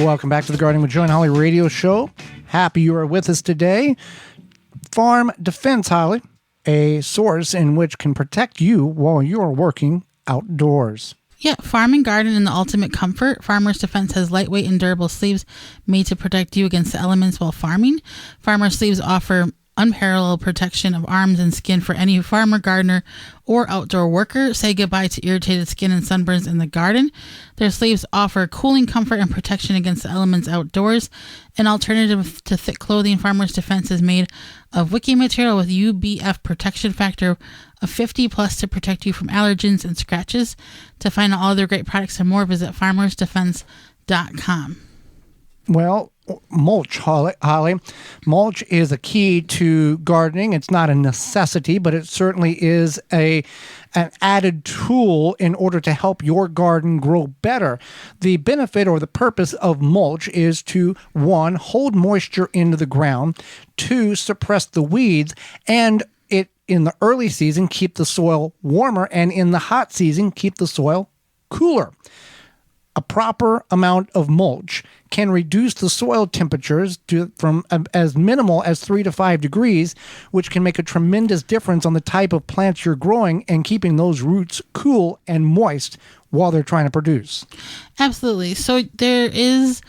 Welcome back to the Gardening with Joe and Holly radio show. Happy you are with us today. Farm Defense, Holly, a source in which can protect you while you are working outdoors. Yeah, farm and garden in the ultimate comfort. Farmer's Defense has lightweight and durable sleeves made to protect you against the elements while farming. Farmer sleeves offer unparalleled protection of arms and skin for any farmer, gardener, or outdoor worker. Say goodbye to irritated skin and sunburns in the garden. Their sleeves offer cooling comfort and protection against the elements outdoors. An alternative to thick clothing, Farmer's Defense is made of wicking material with UBF protection factor of 50 plus to protect you from allergens and scratches. To find out all their great products and more, visit farmersdefense.com. Well, mulch, Holly. Mulch is a key to gardening. It's not a necessity, but it certainly is an added tool in order to help your garden grow better. The benefit or the purpose of mulch is to, 1, hold moisture into the ground, 2, suppress the weeds, and it in the early season keep the soil warmer, and in the hot season keep the soil cooler. A proper amount of mulch can reduce the soil temperatures from as minimal as 3 to 5 degrees, which can make a tremendous difference on the type of plants you're growing and keeping those roots cool and moist while they're trying to produce. Absolutely. So there is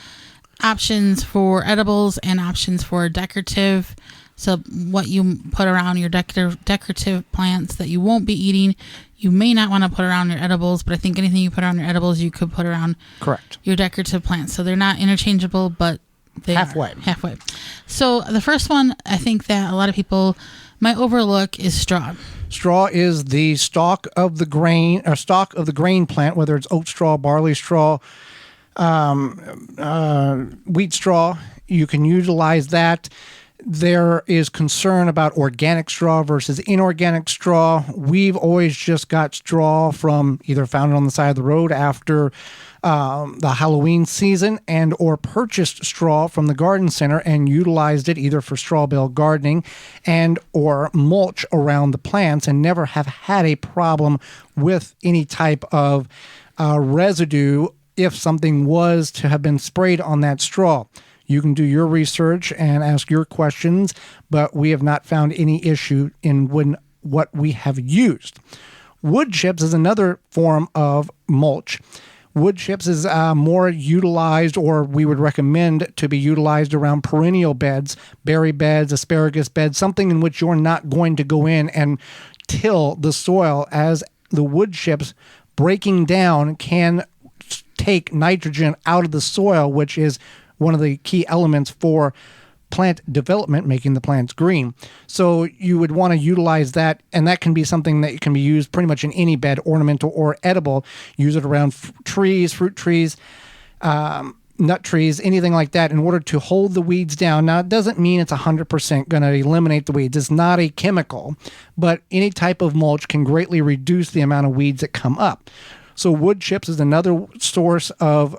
options for edibles and options for decorative. So what you put around your decorative plants that you won't be eating, you may not want to put around your edibles, but I think anything you put around your edibles, you could put around your decorative plants. So they're not interchangeable, but they are halfway. So the first one I think that a lot of people might overlook is straw. Straw is the stalk of the grain plant, whether it's oat straw, barley straw, wheat straw. You can utilize that. There is concern about organic straw versus inorganic straw. We've always just got straw from either found on the side of the road after the Halloween season and or purchased straw from the garden center and utilized it either for straw bale gardening and or mulch around the plants and never have had a problem with any type of residue if something was to have been sprayed on that straw. You can do your research and ask your questions, but we have not found any issue in what we have used. Wood chips is another form of mulch. Wood chips is more utilized, or we would recommend to be utilized around perennial beds, berry beds, asparagus beds, something in which you're not going to go in and till the soil, as the wood chips breaking down can take nitrogen out of the soil, which is one of the key elements for plant development, making the plants green. So you would want to utilize that, and that can be something that can be used pretty much in any bed, ornamental or edible. Use it around trees, fruit trees, nut trees, anything like that, in order to hold the weeds down. Now, it doesn't mean it's 100% going to eliminate the weeds. It's not a chemical, but any type of mulch can greatly reduce the amount of weeds that come up. So wood chips is another source of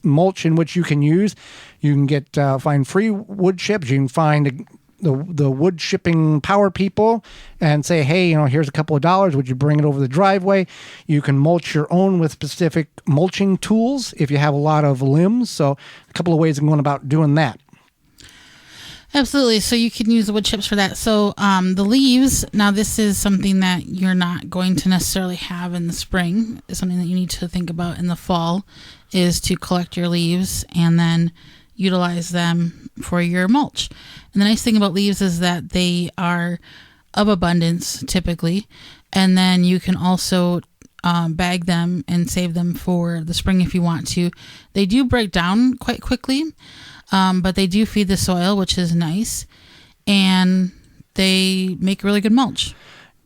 mulch in which you can use. You can find free wood chips. You can find the wood shipping power people and say, hey, here's a couple of dollars. Would you bring it over the driveway? You can mulch your own with specific mulching tools if you have a lot of limbs. So a couple of ways of going about doing that. Absolutely. So you can use the wood chips for that. So the leaves, now this is something that you're not going to necessarily have in the spring. It's something that you need to think about in the fall, is to collect your leaves and then utilize them for your mulch. And the nice thing about leaves is that they are of abundance typically. And then you can also bag them and save them for the spring if you want to. They do break down quite quickly. But they do feed the soil, which is nice, and they make really good mulch.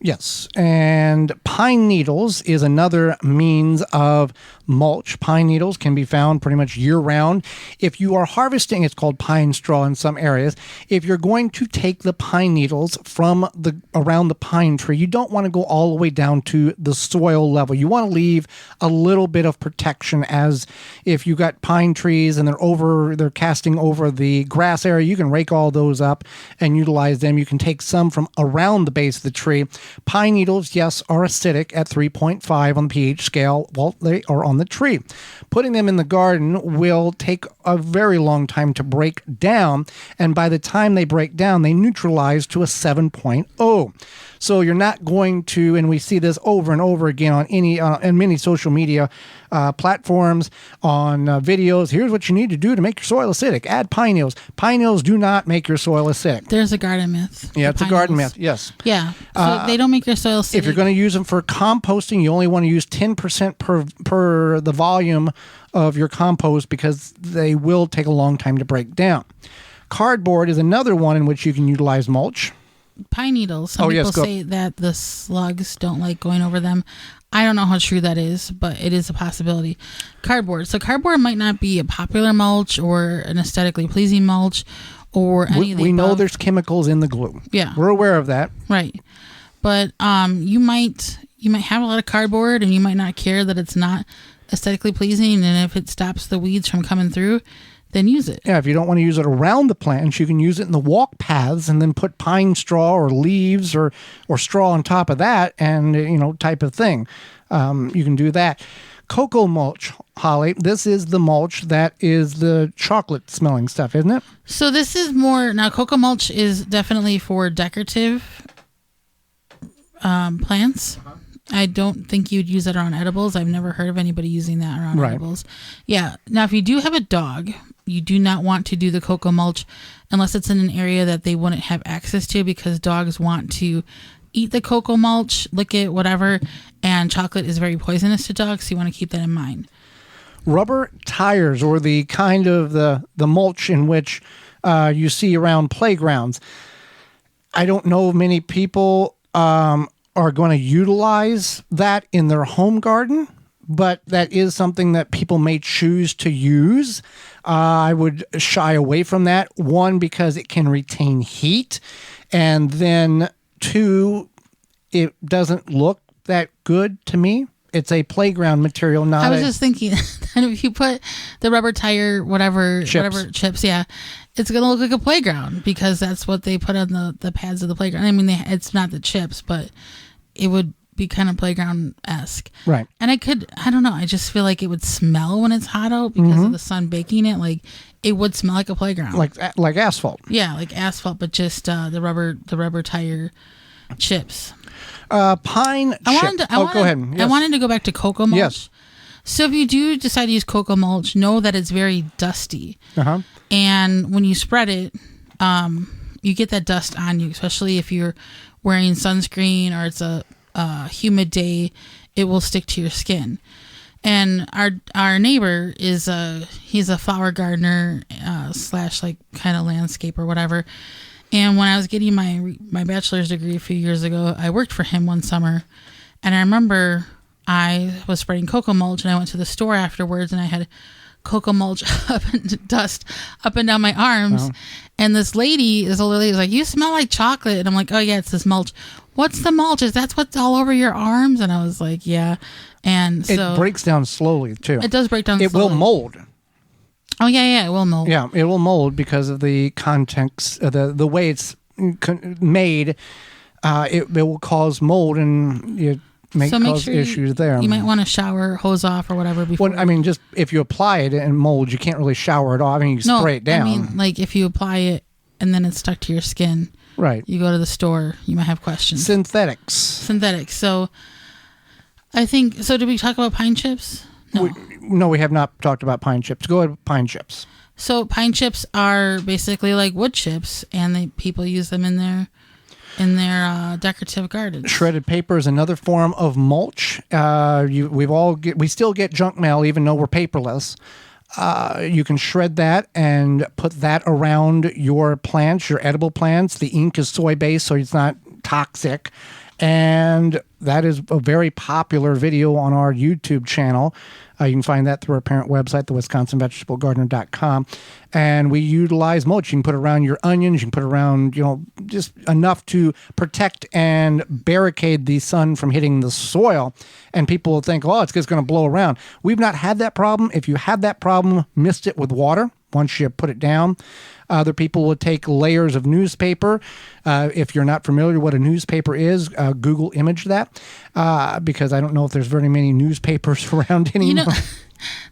Yes, and pine needles is another means of mulch. Pine needles can be found pretty much year-round. If you are harvesting, it's called pine straw in some areas. If you're going to take the pine needles from around the pine tree, you don't want to go all the way down to the soil level. You want to leave a little bit of protection, as if you got pine trees and they're casting over the grass area, you can rake all those up and utilize them. You can take some from around the base of the tree. Pine needles, yes, are acidic at 3.5 on the pH scale while they are on the tree. Putting them in the garden will take a very long time to break down. And by the time they break down, they neutralize to a 7.0. So you're not going to, and we see this over and over again on in many social media platforms, on videos. Here's what you need to do to make your soil acidic. Add pine needles. Pine needles do not make your soil acidic. There's a garden myth. Yeah, it's a garden myth. Yes. Yeah. So they don't make your soil acidic. If you're going to use them for composting, you only want to use 10% per the volume of your compost, because they will take a long time to break down. Cardboard is another one in which you can utilize mulch. Pine needles. Some people say that the slugs don't like going over them. I don't know how true that is, but it is a possibility. Cardboard. So cardboard might not be a popular mulch or an aesthetically pleasing mulch or any of the above. We know there's chemicals in the glue. Yeah. We're aware of that. Right. But you might have a lot of cardboard and you might not care that it's not aesthetically pleasing, and if it stops the weeds from coming through, then use it. Yeah, if you don't want to use it around the plants, you can use it in the walk paths and then put pine straw or leaves or straw on top of that, and type of thing. You can do that. Cocoa mulch, Holly. This is the mulch that is the chocolate smelling stuff, isn't it? So this is more, now cocoa mulch is definitely for decorative plants. I don't think you'd use it around edibles. I've never heard of anybody using that around edibles. Yeah. Now, if you do have a dog, you do not want to do the cocoa mulch unless it's in an area that they wouldn't have access to, because dogs want to eat the cocoa mulch, lick it, whatever, and chocolate is very poisonous to dogs, so you want to keep that in mind. Rubber tires, or the kind of the mulch in which you see around playgrounds. I don't know if many people are going to utilize that in their home garden, but that is something that people may choose to use. I would shy away from that. One, because it can retain heat, and then two, it doesn't look that good to me. It's a playground material, not I was just thinking that if you put the rubber tire, whatever chips, yeah, it's going to look like a playground, because that's what they put on the pads of the playground. I mean, it's not the chips, but it would be kind of playground-esque. Right. And I don't know, I just feel like it would smell when it's hot out because of the sun baking it. Like, it would smell like a playground. Like asphalt. Yeah, like asphalt, but just the rubber tire chips. Pine chip. Go ahead. Yes. I wanted to go back to cocoa mulch. Yes. So if you do decide to use cocoa mulch, know that it's very dusty. Uh-huh. And when you spread it, you get that dust on you, especially if you're wearing sunscreen or it's a humid day, it will stick to your skin. And our neighbor he's a flower gardener / like kind of landscape or whatever. And when I was getting my bachelor's degree a few years ago, I worked for him one summer, and I remember I was spreading cocoa mulch, and I went to the store afterwards, and I had cocoa mulch dust up and down my arms. Uh-huh. And this lady, this older lady, was like, "You smell like chocolate." And I'm like, "Oh yeah, it's this mulch." "What's the mulch? Is that what's all over your arms?" And I was like, "Yeah." And so it breaks down slowly too. It does break down. It will mold. Oh yeah, it will mold. Yeah, it will mold because of the context, the way it's made. It will cause mold, and it cause issues there. You might want to shower, hose off, or whatever before. Well, I mean, just if you apply it and mold, you can't really shower it off. I mean, you spray it down. I mean, like if you apply it and then it's stuck to your skin. Right. You go to the store, you might have questions. Synthetics. So, I think. So, did we talk about pine chips? No, we have not talked about pine chips. Go ahead with pine chips. So pine chips are basically like wood chips, and people use them in their decorative gardens. Shredded paper is another form of mulch. We still get junk mail even though we're paperless. You can shred that and put that around your plants, your edible plants. The ink is soy-based, so it's not toxic. And that is a very popular video on our YouTube channel. You can find that through our parent website, the WisconsinVegetableGardener.com. And we utilize mulch. You can put around your onions. You can put around, just enough to protect and barricade the sun from hitting the soil. And people will think, it's just going to blow around. We've not had that problem. If you had that problem, mist it with water once you put it down. Other people will take layers of newspaper. If you're not familiar with what a newspaper is, Google image that, because I don't know if there's very many newspapers around anymore.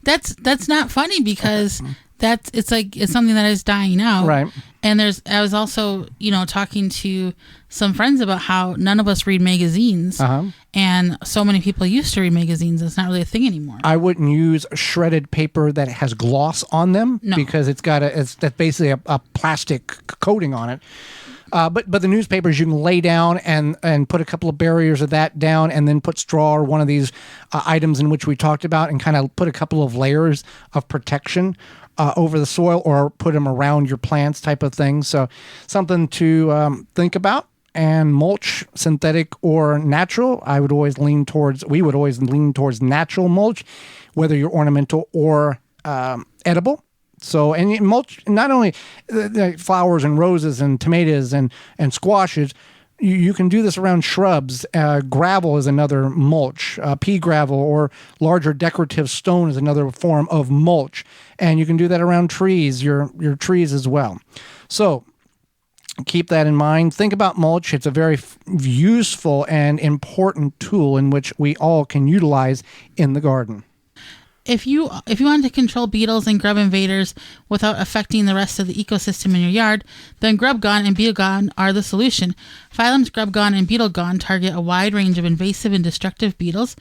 That's not funny, because it's something that is dying out. Right. And I was also, talking to some friends about how none of us read magazines. And so many people used to read magazines. It's not really a thing anymore. I wouldn't use shredded paper that has gloss on them because that's basically a plastic coating on it. But the newspapers you can lay down and put a couple of barriers of that down, and then put straw or one of these items in which we talked about, and kind of put a couple of layers of protection over the soil, or put them around your plants type of thing. So something to think about. And mulch, synthetic or natural, we would always lean towards natural mulch, whether you're ornamental or edible. So, and mulch, not only the flowers and roses and tomatoes and squashes, you can do this around shrubs. Gravel is another mulch. Pea gravel or larger decorative stone is another form of mulch. And you can do that around trees, your trees as well. So keep that in mind. Think about mulch. It's a very useful and important tool in which we all can utilize in the garden. If you want to control beetles and grub invaders without affecting the rest of the ecosystem in your yard, then Grub Gone and Beetle Gone are the solution. Phylum's Grub Gone and Beetle Gone target a wide range of invasive and destructive beetles,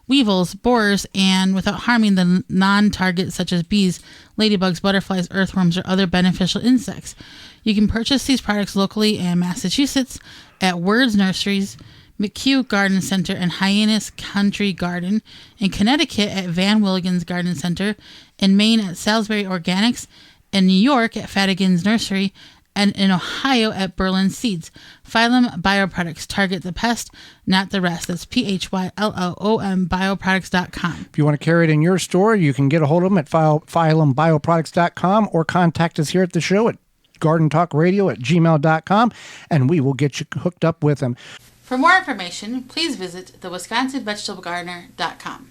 weevils, borers, and without harming the non-targets such as bees, ladybugs, butterflies, earthworms, or other beneficial insects. You can purchase these products locally in Massachusetts at Words Nurseries, McHugh Garden Center, and Hyannis Country Garden, in Connecticut at Van Willigens Garden Center, in Maine at Salisbury Organics, in New York at Fadigan's Nursery, and in Ohio at Berlin Seeds. Phylum Bioproducts target the pest, not the rest. That's PHYLLOM bioproducts.com. If you want to carry it in your store, you can get a hold of them at phylumbioproducts.com, or contact us here at the show at gardentalkradio@gmail.com, and we will get you hooked up with them. For more information, please visit thewisconsinvegetablegardener.com.